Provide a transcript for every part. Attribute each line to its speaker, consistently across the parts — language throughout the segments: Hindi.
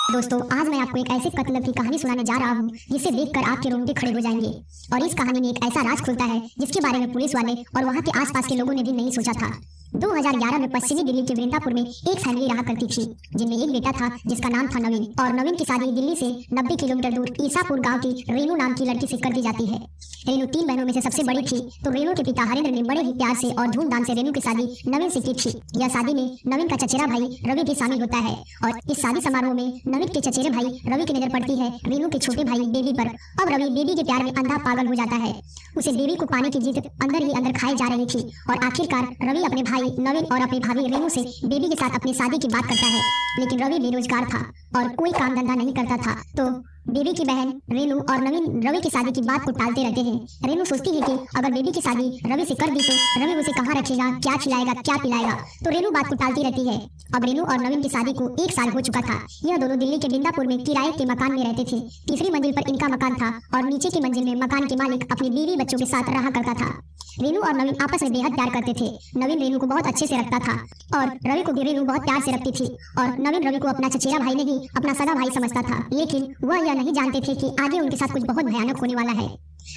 Speaker 1: दोस्तों, आज मैं आपको एक ऐसे कत्ल की कहानी सुनाने जा रहा हूँ जिसे देखकर आपके रोंगटे खड़े हो जाएंगे। और इस कहानी में एक ऐसा राज खुलता है जिसके बारे में पुलिस वाले और वहाँ के आसपास के लोगों ने भी नहीं सोचा था। 2011 में पश्चिमी दिल्ली के वृंदापुर में एक फैमिली रहा करती थी जिनमें एक बेटा था जिसका नाम था नवीन। और नवीन की शादी दिल्ली से 90 किलोमीटर दूर ईसापुर गांव की रेनू नाम की लड़की से कर दी जाती है। रेनू 3 बहनों में से सबसे बड़ी थी, तो रेनू के पिता हरेंद्र ने बड़े ही प्यार से और धूमधाम से रेनू की शादी नवीन से की थी। यह शादी में नवीन का चचेरा भाई रवि भी शामिल होता है और इस शादी समारोह में नवीन के चचेरे भाई रवि की नजर पड़ती है रेनू के छोटे भाई बेबी पर। अब रवि बेबी के प्यार में अंधा पागल हो जाता है। उसे बेबी को पाने की जिद अंदर ही अंदर खाई जा रही थी और आखिरकार रवि अपने भाई नवीन और अपनी भाभी रेनू से बेबी के साथ अपनी शादी की बात करता है। लेकिन रवि बेरोजगार था और कोई काम धंधा नहीं करता था, तो बेबी की बहन रेनू और नवीन रवि की शादी की बात को टालते रहते हैं। रेनू सोचती है कि अगर बेबी की शादी रवि से कर दी तो रवि उसे कहाँ रखेगा, क्या खिलाएगा, क्या पिलाएगा, तो रेनू बात को टालती रहती है। अब रेनू और नवीन की शादी को 1 साल हो चुका था। यह दोनों दिल्ली के वृंदापुर में किराए के मकान में रहते थे। तीसरी मंजिल पर इनका मकान था और नीचे की मंजिल में मकान के मालिक अपनी बीवी बच्चों के साथ रहा करता था। रेनू और नवीन आपस में बेहद प्यार करते थे। नवीन रेनू को बहुत अच्छे से रखता था और रवि को भी रेनू बहुत प्यार से रखती थी। और नवीन रवि को अपना चचेरा भाई नहीं, अपना सगा भाई समझता था। लेकिन वह यह नहीं जानते थे कि आगे उनके साथ कुछ बहुत भयानक होने वाला है।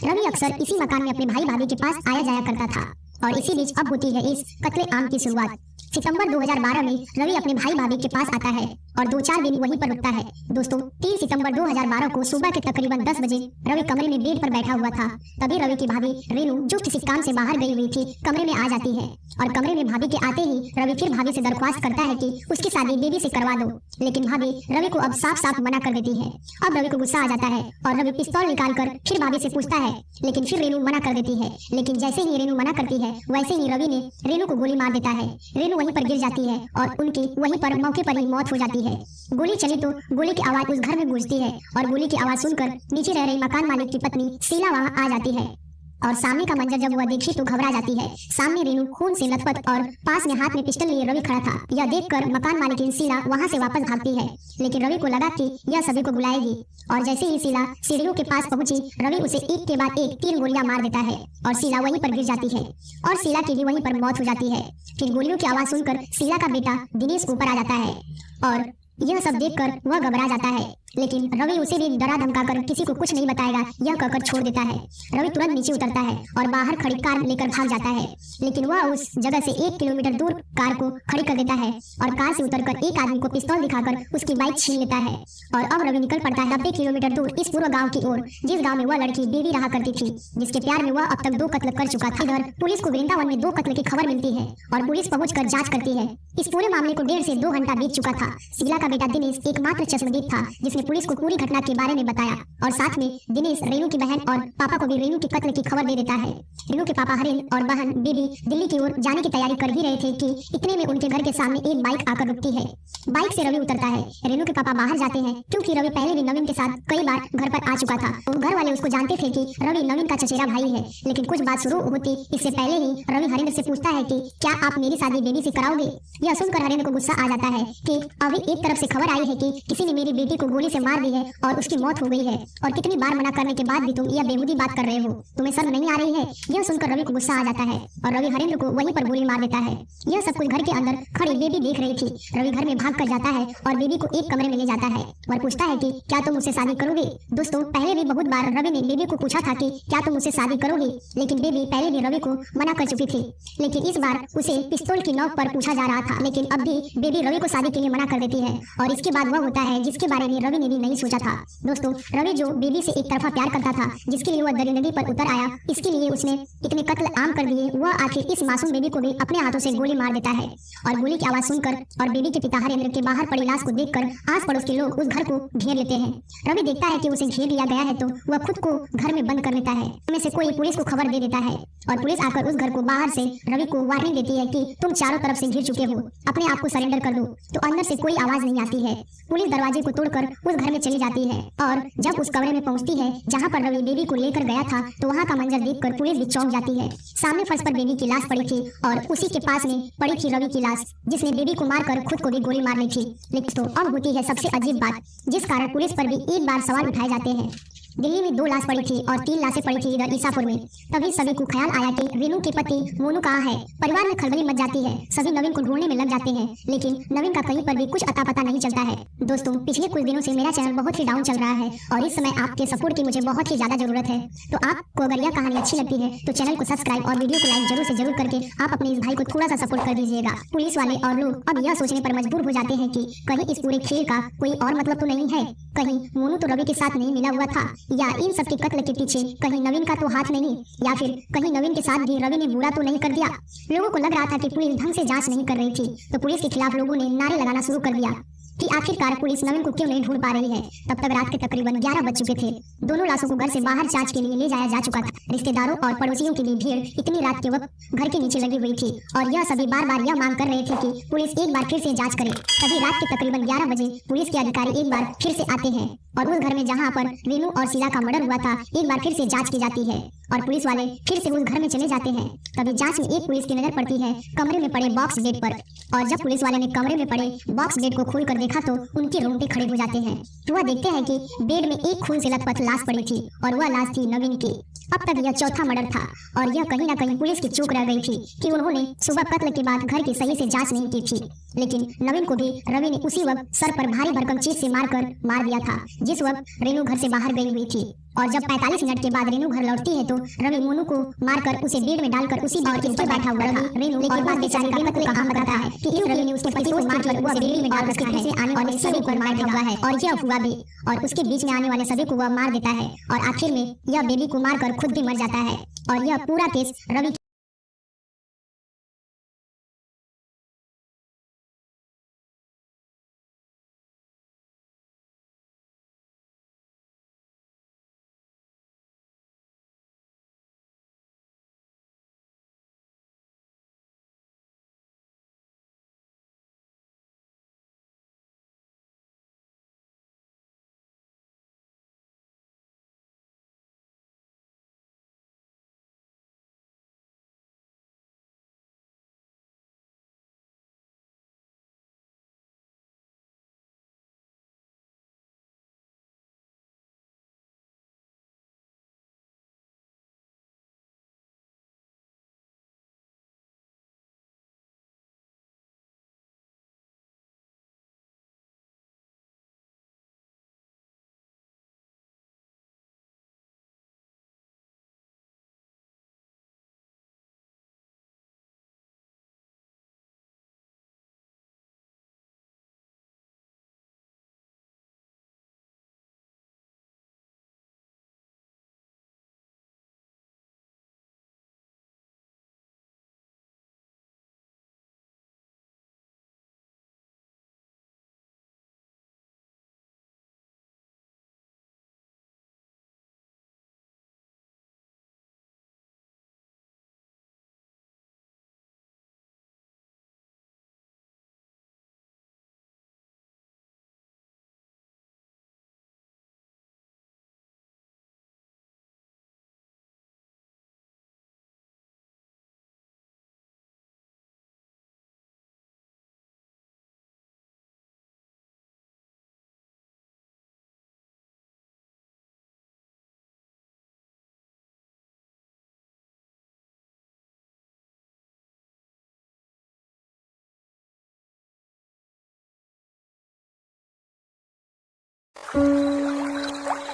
Speaker 1: रवि अक्सर इसी मकान में अपने भाई भाभी के पास आया जाया करता था और इसी बीच अब होती है इस कत्ले आम की शुरुआत। सितंबर 2012 में रवि अपने भाई भाभी के पास आता है और 2-4 दिन वहीं पर रुकता है। दोस्तों, 3 सितंबर 2012 को सुबह के तकरीबन 10 बजे रवि कमरे में बेड पर बैठा हुआ था। तभी रवि की भाभी रेनू, जो किसी काम से बाहर गई हुई थी, कमरे में आ जाती है। और कमरे में भाभी के आते ही रवि फिर भाभी से दरख्वास्त करता है कि उसकी शादी बेबी से करवा दो। लेकिन भाभी रवि को अब साफ साफ मना कर देती है। अब रवि को गुस्सा आ जाता है और रवि पिस्तौल निकालकर फिर भाभी से पूछता है, लेकिन फिर रेनू मना कर देती है। लेकिन जैसे ही रेनू मना करती है वैसे ही रवि ने रेनू को गोली मार देता है। रेनू वहीं पर गिर जाती है और उनकी वहीं पर मौके पर ही मौत हो जाती है। गोली चली तो गोली की आवाज उस घर में गूंजती है और गोली की आवाज सुनकर नीचे रह रही मकान मालिक की पत्नी शीला वहां आ जाती है। और सामने का मंजर जब वह देखी तो घबरा जाती है। सामने रेनू खून से लथपथ और पास में हाथ में पिस्टल लिए रवि खड़ा था। यह देखकर मकान मालिकिन शीला वहां से वापस भागती है। लेकिन रवि को लगा कि यह सभी को बुलाएगी और जैसे ही शीला सीढ़ियों के पास पहुंची, रवि उसे एक के बाद एक 3 गोलियां मार देता है और शीला वहीं पर गिर जाती है और शीला की भी वहीं पर मौत हो जाती है। फिर गोलियों की आवाज सुनकर शीला का बेटा दिनेश ऊपर आ जाता है और यह सब देखकर वह घबरा जाता है। लेकिन रवि उसे भी डरा धमकाकर किसी को कुछ नहीं बताएगा यह कहकर छोड़ देता है। रवि तुरंत नीचे उतरता है और बाहर खड़ी कार लेकर भाग जाता है। लेकिन वह उस जगह से 1 किलोमीटर दूर कार को खड़ी कर देता है और कार से उतरकर एक आदमी को पिस्तौल दिखाकर उसकी बाइक छीन लेता है। और अब रवि निकल पड़ता है 90 किलोमीटर दूर इस पूर्व गाँव की ओर, जिस गाँव में वह लड़की बेबी रहा करती थी, जिसके प्यार में वह अब तक 2 कत्ल कर चुका था। इधर पुलिस को वृंदावन में 2 कत्ल की खबर मिलती है और पुलिस पहुंचकर जांच करती है। इस पूरे मामले को 1.5 से 2 घंटा बीत चुका था। शीला का बेटा दिनेश एकमात्र चश्मदीद था जिसने पुलिस को पूरी घटना के बारे में बताया और साथ में दिनेश रेनू की बहन और पापा को भी रेनू के कत्ल की खबर दे देता है। रेनू के पापा हरेंद्र और बहन बेबी दिल्ली की ओर जाने की तैयारी कर ही रहे थे कि इतने में उनके घर के सामने एक बाइक आकर रुकती है। बाइक से रवि उतरता है। रेनू के पापा बाहर जाते हैं क्योंकि रवि पहले भी नवीन के साथ कई बार घर पर आ चुका था। तो घर वाले उसको जानते थे कि रवि नवीन का चचेरा भाई है। लेकिन कुछ बात शुरू होती इससे पहले ही रवि हरेंद्र से पूछता है कि क्या आप मेरी शादी बेबी से कराओगे। यह सुनकर हरेंद्र को गुस्सा आ जाता है कि अभी एक तरफ से खबर आई है कि किसी ने मेरी बेटी को गोली से मार दी है और उसकी मौत हो गई है, और कितनी बार मना करने के बाद भी तुम यह बेहूदी बात कर रहे हो, तुम्हें शर्म नहीं आ रही है। यह सुनकर रवि को गुस्सा आ जाता है और रवि हरेंद्र को वहीं पर गोली मार देता है। यह सब कुछ घर के अंदर खड़ी बेबी देख रही थी। रवि घर में भाग कर जाता है और बेबी को एक कमरे में ले जाता है और पूछता है कि क्या तुम मुझसे शादी करोगे। दोस्तों, पहले भी बहुत बार रवि ने बेबी को पूछा था कि क्या तुम मुझसे शादी करोगी, लेकिन बेबी पहले भी रवि को मना कर चुकी थी। लेकिन इस बार उसे पिस्तौल की नोक पर पूछा जा रहा था। लेकिन अब भी बेबी रवि को शादी के लिए मना कर देती है और इसके बाद वह होता है जिसके बारे में रवि ने भी नहीं सोचा था। दोस्तों, रवि जो बेबी से एक तरफा प्यार करता था, जिसके लिए वह दरिंदगी पर उतर आया, इसके लिए उसने इतने कत्ल आम कर दिए, वह आखिर इस मासूम बेबी को भी अपने हाथों से गोली मार देता है। और गोली की आवाज सुनकर और बेबी के पिता हरेंद्र के बाहर पड़ी लाश को देखकर आस पड़ोस के लोग उस घर को घेर लेते हैं। रवि देखता है कि उसे घेर लिया गया है तो वह खुद को घर में बंद कर लेता है। उनमें से कोई पुलिस को खबर दे देता है और पुलिस आकर उस घर को बाहर से रवि को वार्निंग देती है कि तुम चारों तरफ से घिर चुके हो, अपने आप को सरेंडर कर दो। तो अंदर से कोई आवाज नहीं आती है। पुलिस दरवाजे को तोड़कर उस घर में चली जाती है और जब उस कमरे में पहुंचती है जहां पर रवि बेबी को लेकर गया था, तो वहां का मंजर देखकर पुलिस भी चौंक जाती है। सामने फर्श पर बेबी की लाश पड़ी थी और उसी के पास में पड़ी थी रवि की लाश, जिसने बेबी को मारकर खुद को भी गोली मार ली थी। लेकिन तो अब होती है सबसे अजीब बात, जिस कारण पुलिस पर भी एक बार सवाल उठाए जाते हैं। दिल्ली में 2 लाश पड़ी थी और 3 लाशें पड़ी थी इधर ईसापुर में। तभी सभी को ख्याल आया कि रेनू के पति मोनू कहाँ है। परिवार में खलबली मच जाती है, सभी नवीन को ढूंढने में लग जाते हैं, लेकिन नवीन का कहीं पर भी कुछ अता पता नहीं चलता है। दोस्तों, पिछले कुछ दिनों से मेरा चैनल बहुत ही डाउन चल रहा है और इस समय आपके सपोर्ट की मुझे बहुत ही ज्यादा जरूरत है। तो आपको अगर यह कहानी अच्छी लगती है तो चैनल को सब्सक्राइब और वीडियो को लाइक जरूर से जरूर करके आप अपने इस भाई को थोड़ा सा सपोर्ट कर दीजिएगा। पुलिस वाले और लोग अब यह सोचने पर मजबूर हो जाते हैं कि कहीं इस पूरे खेल का कोई और मतलब तो नहीं है, कहीं मोनू तो रवि के साथ नहीं मिला हुआ था, या इन सब के कत्ल के पीछे कहीं नवीन का तो हाथ नहीं, या फिर कहीं नवीन के साथ भी रवि ने बुरा तो नहीं कर दिया। लोगों को लग रहा था कि पुलिस ढंग से जांच नहीं कर रही थी, तो पुलिस के खिलाफ लोगों ने नारे लगाना शुरू कर दिया कि आखिरकार पुलिस नवीन को क्यों नहीं ढूंढ पा रही है। तब तक रात के तकरीबन 11 बज चुके थे। दोनों लाशों को घर से बाहर जांच के लिए ले जाया जा चुका था। रिश्तेदारों और पड़ोसियों की भी भीड़ इतनी रात के वक्त घर के नीचे लगी हुई थी और यह सभी बार बार यह मांग कर रहे थे कि पुलिस एक बार फिर से जांच करे। तभी रात के तकरीबन 11 बजे पुलिस के अधिकारी एक बार फिर से आते हैं और उस घर में जहाँ पर रेनू और शीला का मर्डर हुआ था एक बार फिर से जांच की जाती है और पुलिस वाले फिर से उस घर में चले जाते हैं। तभी जांच में एक पुलिस की नजर पड़ती है कमरे में पड़े बॉक्स बेड पर, और जब पुलिस वाले ने कमरे में पड़े बॉक्स बेड को खोलकर देखा तो उनके रोंगटे खड़े हो जाते हैं। तो वह देखते हैं कि बेड में एक खून से लथपथ लाश पड़ी थी और वह लाश थी नवीन की। अब तक यह चौथा मर्डर था और यह कहीं ना कहीं पुलिस की चूक रह गई थी कि उन्होंने सुबह कत्ल के बाद घर की सही से जांच नहीं की थी। लेकिन नवीन को भी रवि ने उसी वक्त सर पर भारी भरकम चीज से मारकर मार दिया था जिस वक्त रेनू घर से बाहर गई हुई थी। और जब 45 मिनट के बाद रेनू घर लौटती है तो रवि मोनू को मारकर उसे बेड में डालकर उसी बेड के ऊपर बैठा हुआ था। रेनू और बाद बेचारे रेनू को कहां बताता है कि इस रवि ने उसके पति को मारकर वो बेड में डालकर उसके पीछे आने वाले सभी को मार देता है और यह हुआ भी, और उसके बीच में आने वाले सभी को वह मार देता है और आखिर में यह बेबी को मारकर खुद भी मर जाता है। और यह पूरा केस रवि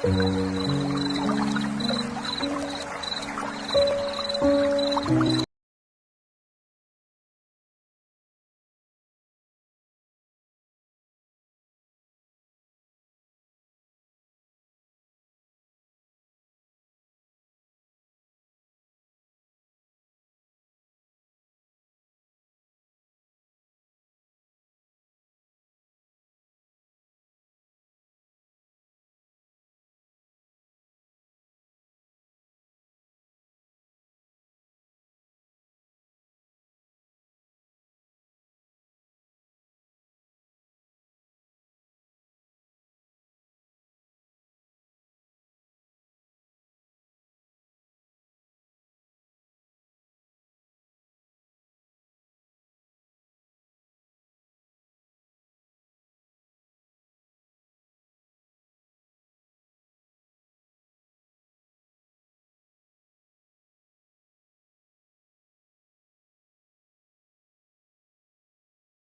Speaker 2: Thank you.